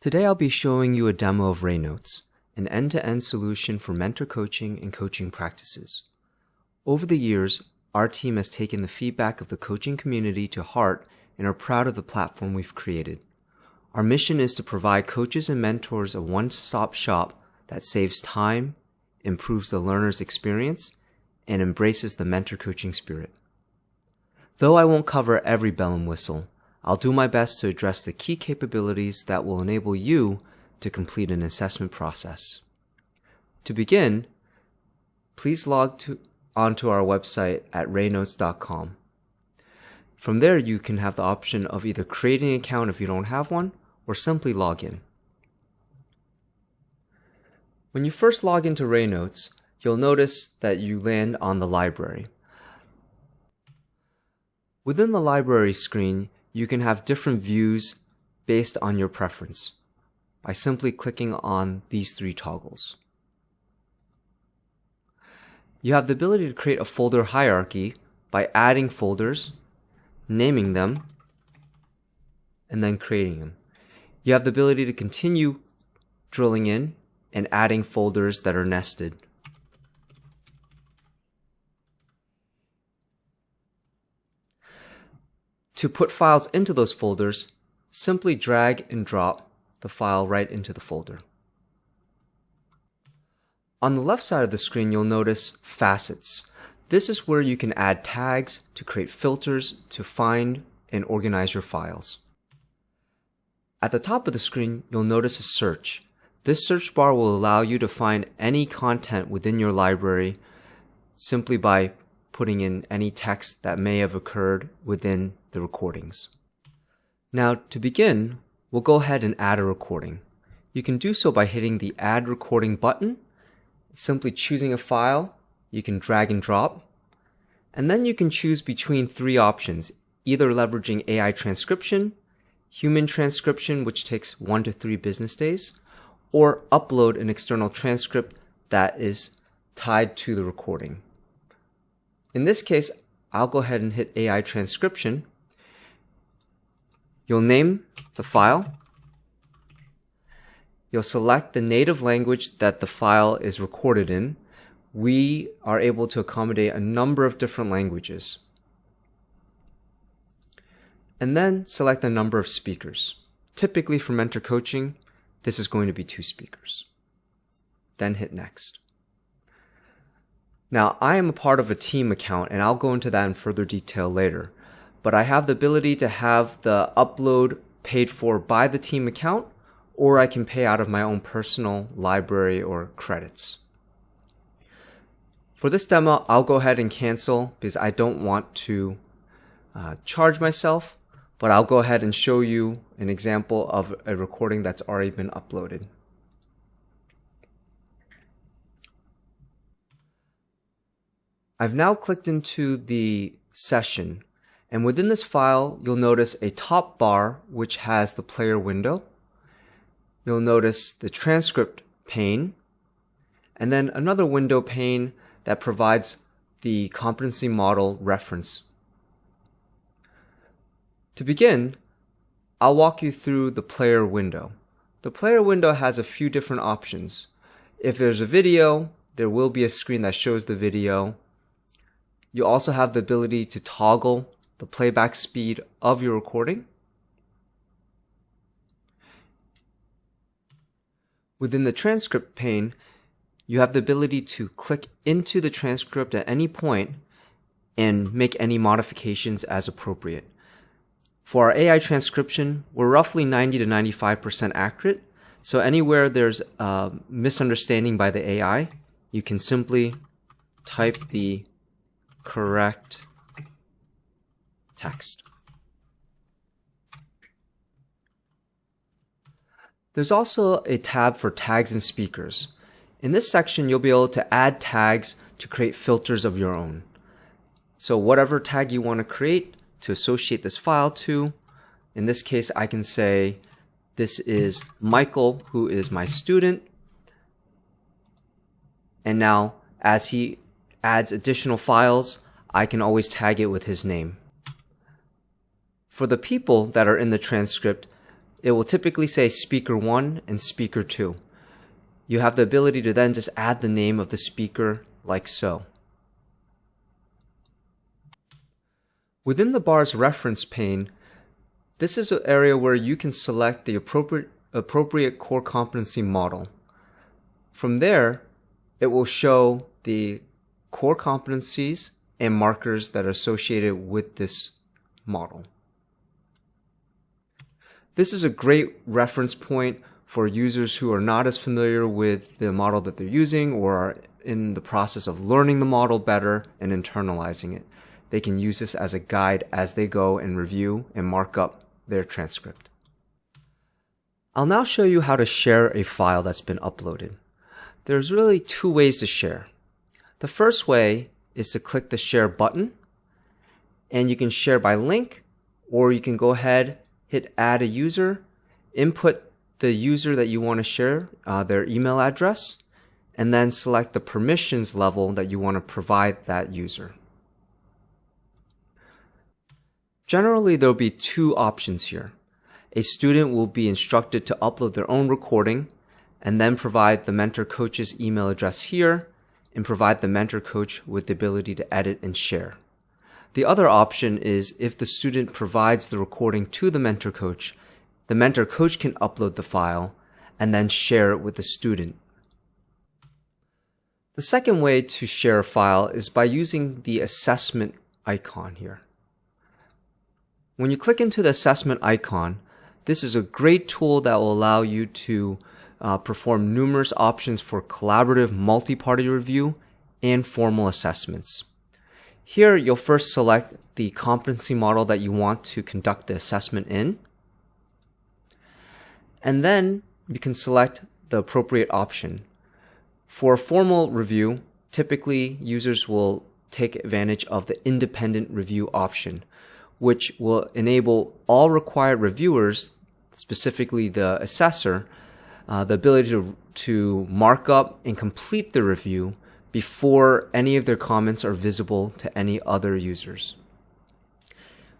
Today I'll be showing you a demo of RaeNotes, an end-to-end solution for mentor coaching and coaching practices. Over the years, our team has taken the feedback of the coaching community to heart and are proud of the platform we've created. Our mission is to provide coaches and mentors a one-stop shop that saves time, improves the learner's experience, and embraces the mentor coaching spirit. Though I won't cover every bell and whistle, I'll do my best to address the key capabilities that will enable you to complete an assessment process. To begin, please log onto our website at RaeNotes.com. From there, you can have the option of either creating an account if you don't have one, or simply log in. When you first log into RaeNotes, you'll notice that you land on the library. Within the library screen, you can have different views based on your preference by simply clicking on these three toggles. You have the ability to create a folder hierarchy by adding folders, naming them, and then creating them. You have the ability to continue drilling in and adding folders that are nested. To put files into those folders, simply drag and drop the file right into the folder. On the left side of the screen, you'll notice facets. This is where you can add tags to create filters to find and organize your files. At the top of the screen, you'll notice a search. This search bar will allow you to find any content within your library simply by putting in any text that may have occurred within the recordings. Now, to begin, we'll go ahead and add a recording. You can do so by hitting the Add Recording button, simply choosing a file. You can drag and drop, and then you can choose between three options, either leveraging AI transcription, human transcription, which takes 1 to 3 business days, or upload an external transcript that is tied to the recording. In this case, I'll go ahead and hit AI transcription. You'll name the file. You'll select the native language that the file is recorded in. We are able to accommodate a number of different languages. And then select the number of speakers. Typically for mentor coaching, this is going to be 2 speakers. Then hit next. Now, I am a part of a team account, and I'll go into that in further detail later, but I have the ability to have the upload paid for by the team account, or I can pay out of my own personal library or credits. For this demo, I'll go ahead and cancel because I don't want to charge myself, but I'll go ahead and show you an example of a recording that's already been uploaded. I've now clicked into the session, and within this file, you'll notice a top bar which has the player window. You'll notice the transcript pane, and then another window pane that provides the competency model reference. To begin, I'll walk you through the player window. The player window has a few different options. If there's a video, there will be a screen that shows the video. You also have the ability to toggle the playback speed of your recording. Within the transcript pane, you have the ability to click into the transcript at any point and make any modifications as appropriate. For our AI transcription, we're roughly 90 to 95% accurate, so anywhere there's a misunderstanding by the AI, you can simply type the correct text. There's also a tab for tags and speakers. In this section, you'll be able to add tags to create filters of your own. So whatever tag you want to create to associate this file to, in this case, I can say this is Michael, who is my student. And now, as he adds additional files, I can always tag it with his name. For the people that are in the transcript, it will typically say speaker 1 and speaker 2. You have the ability to then just add the name of the speaker like so. Within the bar's reference pane, this is an area where you can select the appropriate core competency model. From there, it will show the core competencies and markers that are associated with this model. This is a great reference point for users who are not as familiar with the model that they're using or are in the process of learning the model better and internalizing it. They can use this as a guide as they go and review and mark up their transcript. I'll now show you how to share a file that's been uploaded. There's really two ways to share. The first way is to click the share button, and you can share by link, or you can go ahead, hit add a user, input the user that you want to share, their email address, and then select the permissions level that you want to provide that user. Generally, there will be two options here. A student will be instructed to upload their own recording and then provide the mentor coach's email address here and provide the mentor coach with the ability to edit and share. The other option is if the student provides the recording to the mentor coach can upload the file and then share it with the student. The second way to share a file is by using the assessment icon here. When you click into the assessment icon, this is a great tool that will allow you to perform numerous options for collaborative multi-party review and formal assessments. Here, you'll first select the competency model that you want to conduct the assessment in, and then you can select the appropriate option. For a formal review, typically users will take advantage of the independent review option, which will enable all required reviewers, specifically the assessor, the ability to mark up and complete the review before any of their comments are visible to any other users.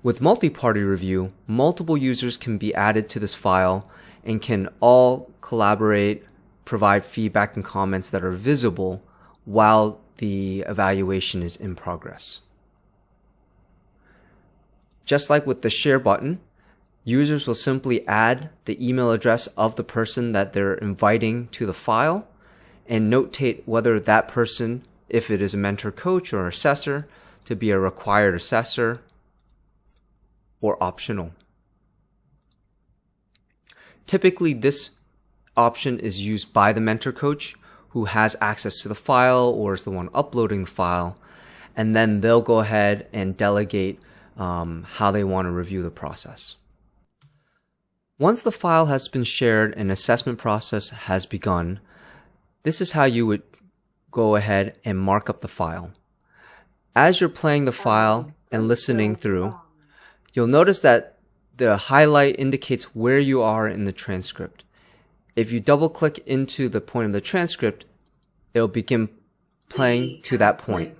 With multi-party review, multiple users can be added to this file and can all collaborate, provide feedback and comments that are visible while the evaluation is in progress. Just like with the share button, users will simply add the email address of the person that they're inviting to the file and notate whether that person, if it is a mentor coach or assessor, to be a required assessor or optional. Typically, this option is used by the mentor coach who has access to the file or is the one uploading the file, and then they'll go ahead and delegate how they want to review the process. Once the file has been shared and assessment process has begun, this is how you would go ahead and mark up the file. As you're playing the file and listening through, you'll notice that the highlight indicates where you are in the transcript. If you double click into the point of the transcript, it'll begin playing to that point.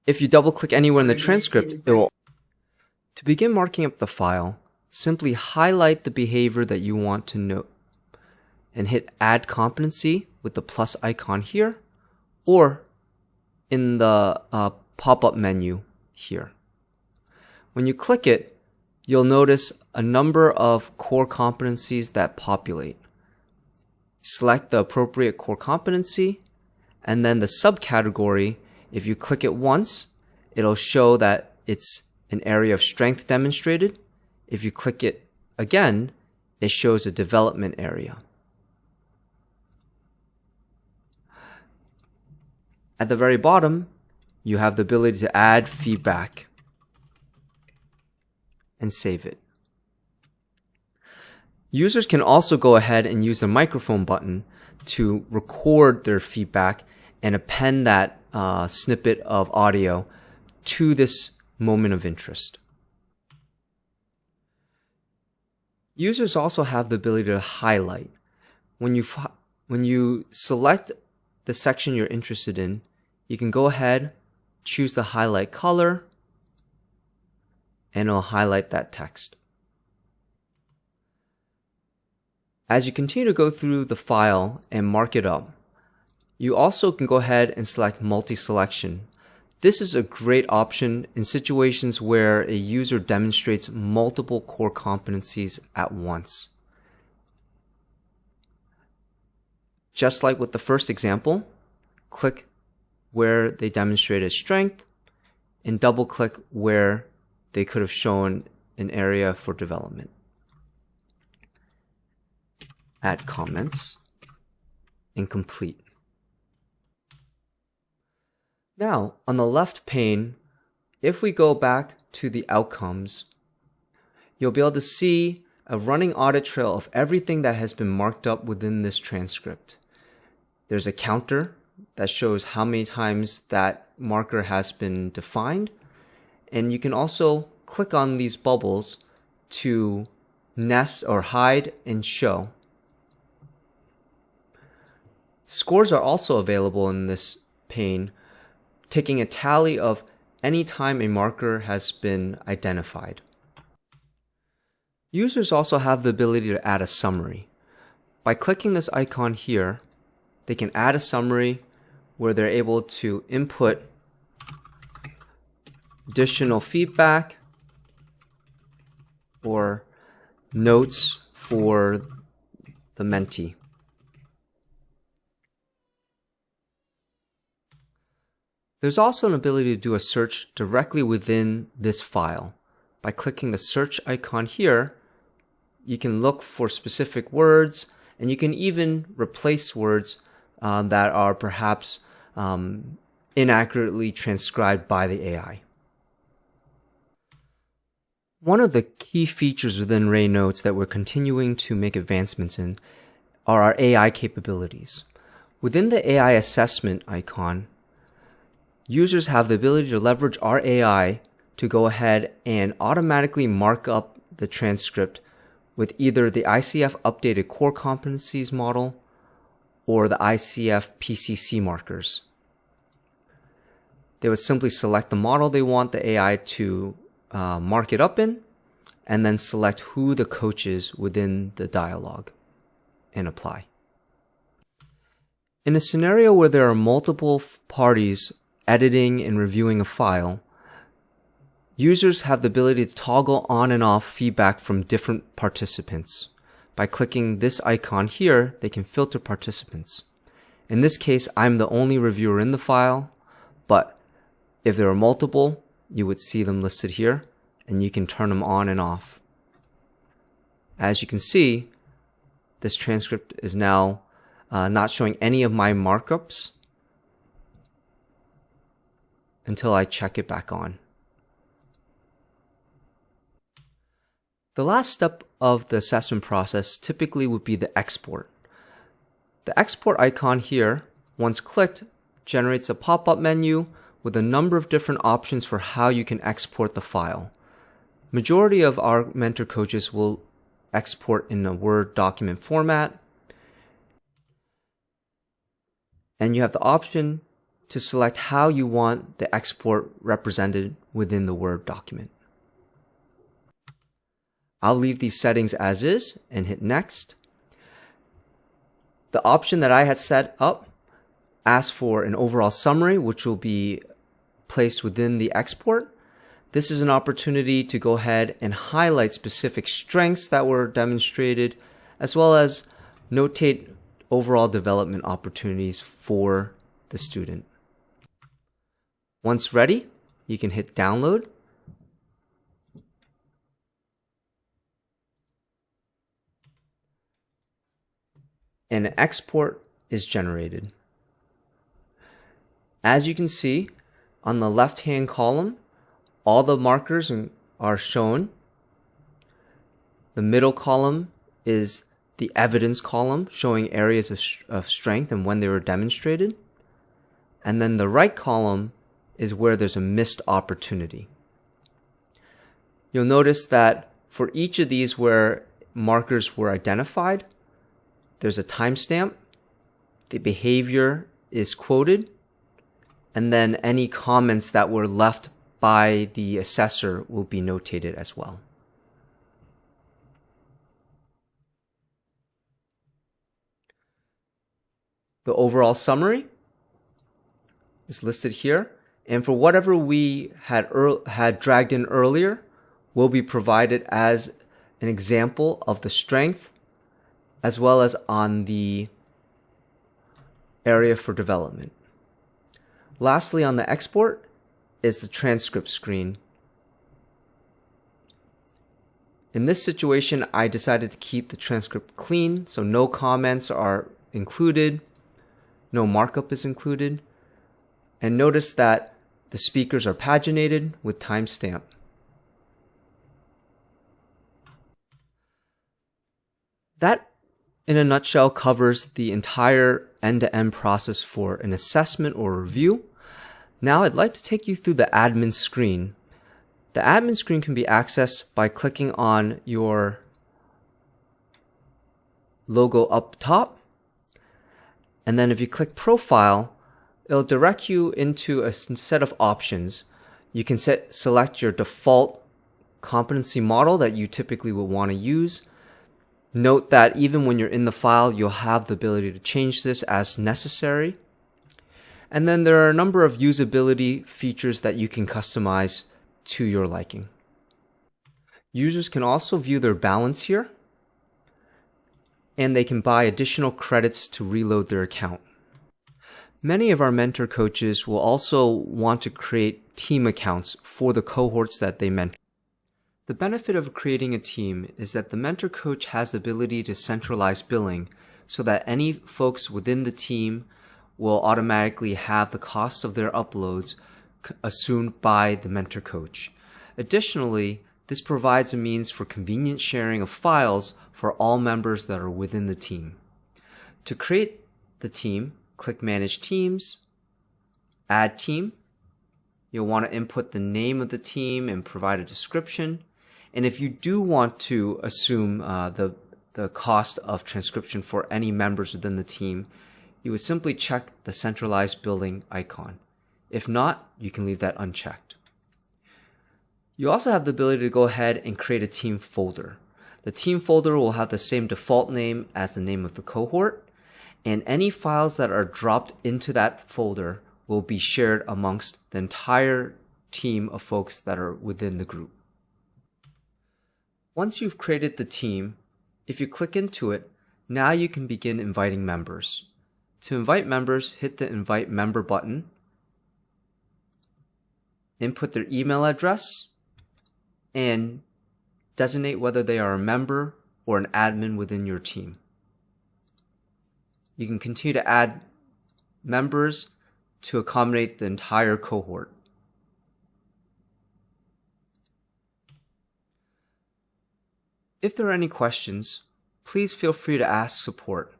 If you double click anywhere in the transcript, it will. To begin marking up the file, simply highlight the behavior that you want to note and hit add competency with the plus icon here or in the pop-up menu here. When you click it, you'll notice a number of core competencies that populate. Select the appropriate core competency, and then the subcategory, if you click it once, it'll show that it's an area of strength demonstrated. If you click it again, it shows a development area. At the very bottom, you have the ability to add feedback and save it. Users can also go ahead and use the microphone button to record their feedback and append that snippet of audio to this moment of interest. Users also have the ability to highlight. When you select the section you're interested in, you can go ahead, choose the highlight color, and it'll highlight that text. As you continue to go through the file and mark it up, you also can go ahead and select multi-selection. This is a great option in situations where a user demonstrates multiple core competencies at once. Just like with the first example, click where they demonstrated strength and double click where they could have shown an area for development. Add comments and complete. Now, on the left pane, if we go back to the outcomes, you'll be able to see a running audit trail of everything that has been marked up within this transcript. There's a counter that shows how many times that marker has been defined, and you can also click on these bubbles to nest or hide and show. Scores are also available in this pane, taking a tally of any time a marker has been identified. Users also have the ability to add a summary. By clicking this icon here, they can add a summary where they're able to input additional feedback or notes for the mentee. There's also an ability to do a search directly within this file. By clicking the search icon here, you can look for specific words, and you can even replace words that are perhaps inaccurately transcribed by the AI. One of the key features within RaeNotes that we're continuing to make advancements in are our AI capabilities. Within the AI assessment icon, users have the ability to leverage our AI to go ahead and automatically mark up the transcript with either the ICF updated core competencies model or the ICF PCC markers. They would simply select the model they want the AI to mark it up in, and then select who the coach is within the dialogue and apply. In a scenario where there are multiple parties editing and reviewing a file, users have the ability to toggle on and off feedback from different participants. By clicking this icon here, they can filter participants. In this case, I'm the only reviewer in the file, but if there are multiple, you would see them listed here, and you can turn them on and off. As you can see, this transcript is now not showing any of my markups until I check it back on. The last step of the assessment process typically would be the export. The export icon here, once clicked, generates a pop-up menu with a number of different options for how you can export the file. Majority of our mentor coaches will export in a Word document format, and you have the option to select how you want the export represented within the Word document. I'll leave these settings as is and hit next. The option that I had set up asks for an overall summary, which will be placed within the export. This is an opportunity to go ahead and highlight specific strengths that were demonstrated, as well as notate overall development opportunities for the student. Once ready, you can hit download. And an export is generated. As you can see, on the left-hand column, all the markers are shown. The middle column is the evidence column, showing areas of strength and when they were demonstrated. And then the right column is where there's a missed opportunity. You'll notice that for each of these where markers were identified, there's a timestamp, the behavior is quoted, and then any comments that were left by the assessor will be notated as well. The overall summary is listed here, and for whatever we had dragged in earlier will be provided as an example of the strength as well as on the area for development. Lastly, on the export is the transcript screen. In this situation, I decided to keep the transcript clean, so no comments are included, no markup is included, and notice that the speakers are paginated with timestamp. That, in a nutshell, covers the entire end-to-end process for an assessment or review. Now I'd like to take you through the admin screen. The admin screen can be accessed by clicking on your logo up top, and then if you click Profile, it'll direct you into a set of options. You can select your default competency model that you typically would want to use. Note that even when you're in the file, you'll have the ability to change this as necessary. And then there are a number of usability features that you can customize to your liking. Users can also view their balance here, and they can buy additional credits to reload their account. Many of our mentor coaches will also want to create team accounts for the cohorts that they mentor. The benefit of creating a team is that the mentor coach has the ability to centralize billing so that any folks within the team will automatically have the cost of their uploads assumed by the mentor coach. Additionally, this provides a means for convenient sharing of files for all members that are within the team. To create the team, click Manage Teams, Add Team. You'll want to input the name of the team and provide a description. And if you do want to assume the cost of transcription for any members within the team, you would simply check the centralized billing icon. If not, you can leave that unchecked. You also have the ability to go ahead and create a team folder. The team folder will have the same default name as the name of the cohort, and any files that are dropped into that folder will be shared amongst the entire team of folks that are within the group. Once you've created the team, if you click into it, now you can begin inviting members. To invite members, hit the Invite Member button, input their email address, and designate whether they are a member or an admin within your team. You can continue to add members to accommodate the entire cohort. If there are any questions, please feel free to ask support.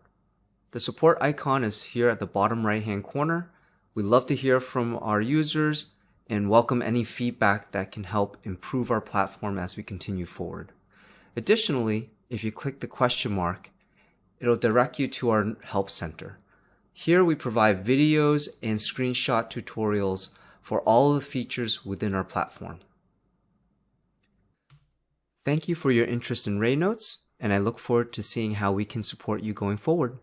The support icon is here at the bottom right-hand corner. We'd love to hear from our users and welcome any feedback that can help improve our platform as we continue forward. Additionally, if you click the question mark, it'll direct you to our Help Center. Here we provide videos and screenshot tutorials for all of the features within our platform. Thank you for your interest in RaeNotes, and I look forward to seeing how we can support you going forward.